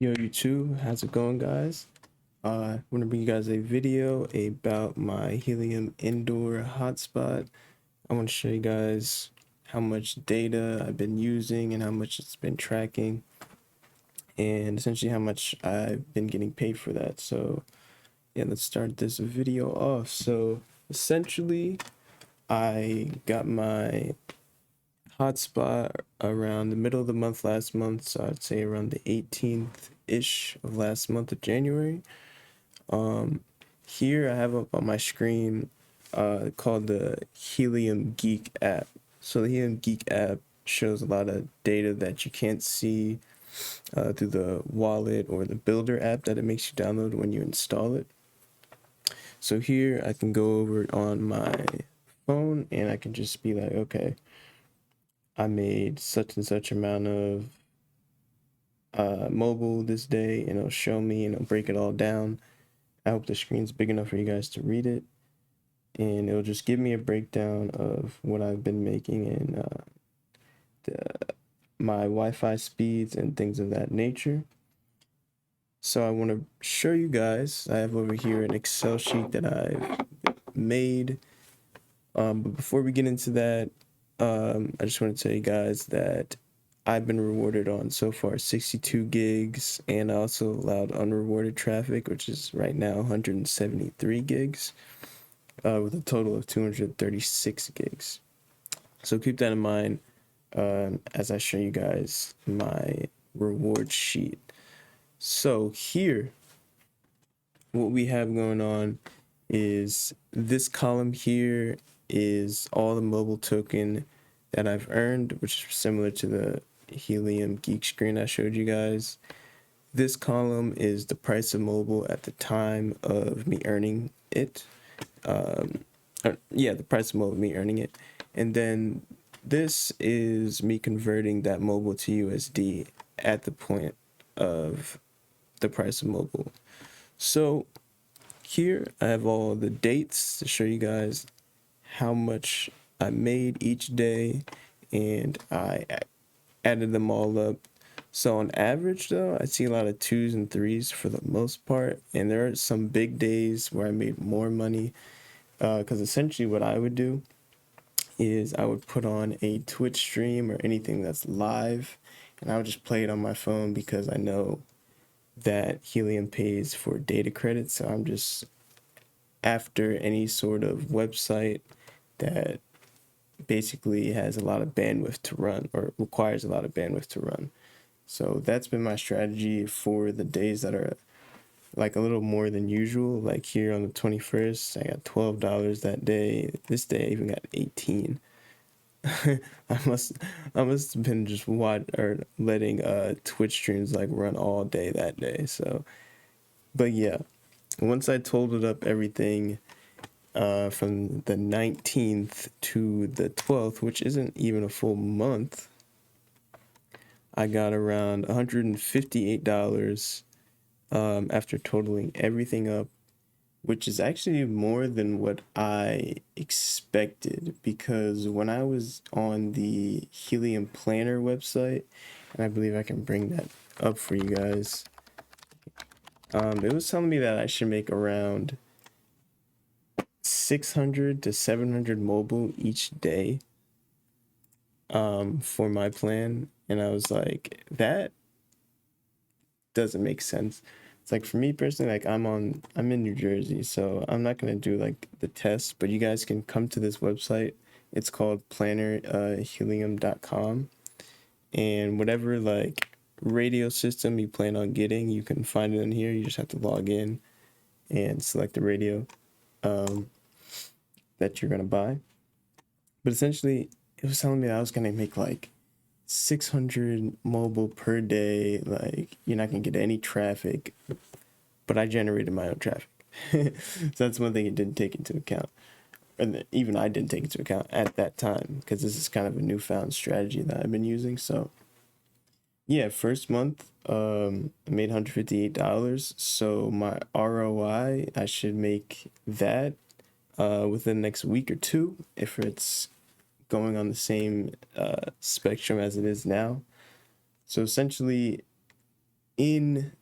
Yo, you two, how's it going, guys? I want to bring you guys a video about my Helium indoor hotspot. I want to show you guys how much data I've been using and how much it's been tracking, and essentially how much I've been getting paid for that. So, yeah, let's start this video off. So, essentially, I got my hotspot around the middle of the month last month, so I'd say around the 18th-ish of last month of January. Here I have up on my screen called the Helium Geek app. So the Helium Geek app shows a lot of data that you can't see through the wallet or the builder app that it makes you download when you install it. So here I can go over it on my phone and I can just be like, okay, I made such and such amount of mobile this day, and it'll show me and it'll break it all down. I hope the screen's big enough for you guys to read it, and it'll just give me a breakdown of what I've been making and my Wi-Fi speeds and things of that nature. So I want to show you guys, I have over here an Excel sheet that I've made. But before we get into that, I just want to tell you guys that I've been rewarded on so far 62 gigs, and I also allowed unrewarded traffic, which is right now 173 gigs, with a total of 236 gigs. So keep that in mind as I show you guys my reward sheet. So here, what we have going on is this column here is all the mobile token that I've earned, which is similar to the Helium Geek screen I showed you guys. This column is the price of mobile at the time of me earning it. The price of mobile, me earning it. And then this is me converting that mobile to USD at the point of the price of mobile. So here I have all the dates to show you guys how much I made each day, and I added them all up. So on average though, I see a lot of 2s and 3s for the most part, and there are some big days where I made more money, because essentially what I would do is I would put on a Twitch stream or anything that's live, and I would just play it on my phone because I know that Helium pays for data credits. So I'm just after any sort of website that basically has a lot of bandwidth to run or requires a lot of bandwidth to run. So that's been my strategy for the days that are like a little more than usual. Like here on the 21st, I got $12 that day. This day I even got 18. I must have been just letting Twitch streams like run all day that day. So, but yeah, once I totaled up everything from the 19th to the 12th, which isn't even a full month, I got around $158 after totaling everything up, which is actually more than what I expected, because when I was on the Helium Planner website, and I believe I can bring that up for you guys, it was telling me that I should make around 600 to 700 mobile each day for my plan, and I was like, that doesn't make sense. It's like, for me personally, like I'm in New Jersey, so I'm not gonna do like the test, but you guys can come to this website. It's called helium.com, and whatever like radio system you plan on getting, you can find it in here. You just have to log in and select the radio that you're gonna buy. But essentially, it was telling me that I was gonna make like 600 mobile per day. Like, you're not gonna get any traffic, but I generated my own traffic. So that's one thing it didn't take into account, and even I didn't take into account at that time, because this is kind of a newfound strategy that I've been using. So yeah, first month, I made $158. So my ROI, I should make that within the next week or two if it's going on the same spectrum as it is now. So essentially, in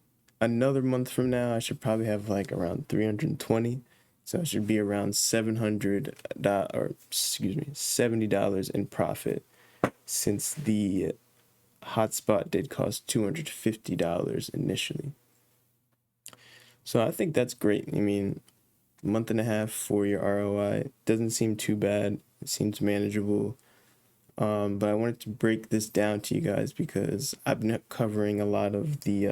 another month from now, I should probably have like around 320. So I should be around $70 in profit, since the hotspot did cost $250 initially. So I think that's great. I mean, a month and a half for your ROI doesn't seem too bad. It seems manageable. But I wanted to break this down to you guys because I've been covering a lot of the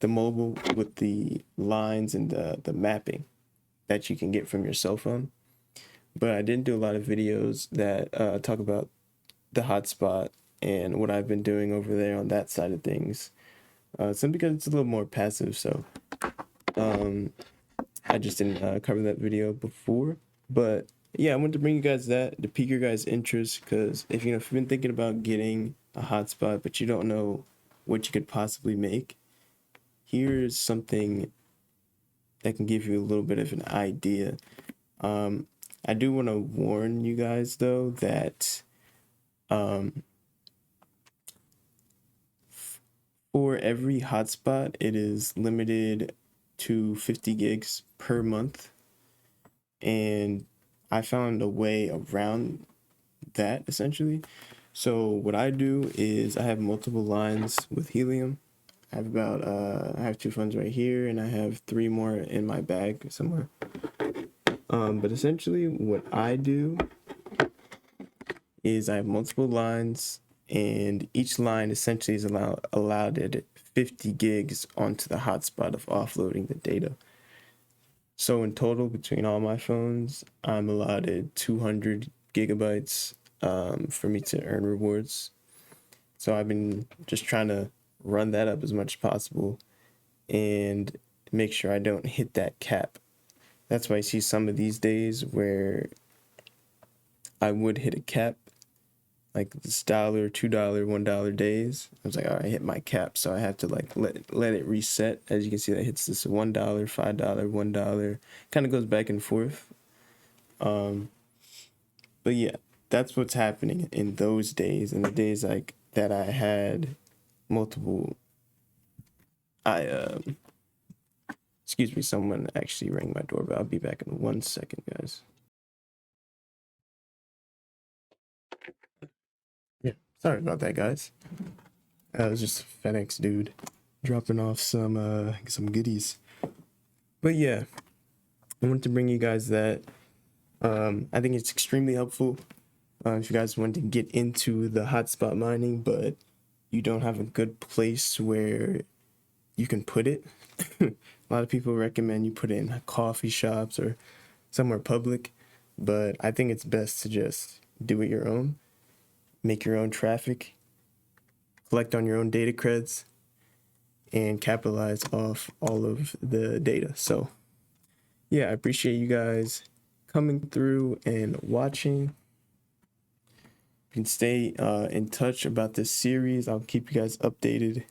mobile with the lines and the mapping that you can get from your cell phone. But I didn't do a lot of videos that talk about the hotspot and what I've been doing over there on that side of things. Some because it's a little more passive, so I just didn't cover that video before. But yeah, I wanted to bring you guys that to pique your guys' interest, because if you've been thinking about getting a hotspot but you don't know what you could possibly make, here's something that can give you a little bit of an idea. I do want to warn you guys though that for every hotspot, it is limited to 50 gigs per month. And I found a way around that essentially. So what I do is I have multiple lines with Helium. I have I have 2 phones right here, and I have 3 more in my bag somewhere. But essentially what I do is I have multiple lines, and each line essentially is allowed at 50 gigs onto the hotspot of offloading the data. So in total, between all my phones, I'm allotted 200 gigabytes for me to earn rewards. So I've been just trying to run that up as much as possible and make sure I don't hit that cap. That's why I see some of these days where I would hit a cap, like this $1, $2, $1 days. I was like, all right, I hit my cap, so I have to like let it reset. As you can see, that hits this $1, $5, $1. Kind of goes back and forth. But yeah, that's what's happening in those days. And the days like that I had multiple. Excuse me, someone actually rang my doorbell. I'll be back in 1 second, guys. Yeah, sorry about that, guys. It was just a FedEx dude dropping off some goodies. But yeah, I wanted to bring you guys that. I think it's extremely helpful if you guys want to get into the hotspot mining, but you don't have a good place where you can put it. A lot of people recommend you put it in coffee shops or somewhere public, but I think it's best to just do it your own, make your own traffic, collect on your own data creds, and capitalize off all of the data. So yeah, I appreciate you guys coming through and watching. You can stay in touch about this series. I'll keep you guys updated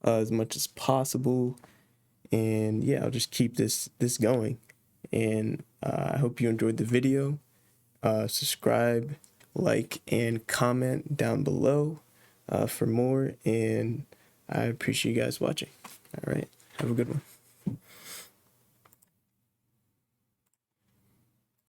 as much as possible. And yeah, I'll just keep this going. And I hope you enjoyed the video. Subscribe, like, and comment down below for more. And I appreciate you guys watching. All right, have a good one.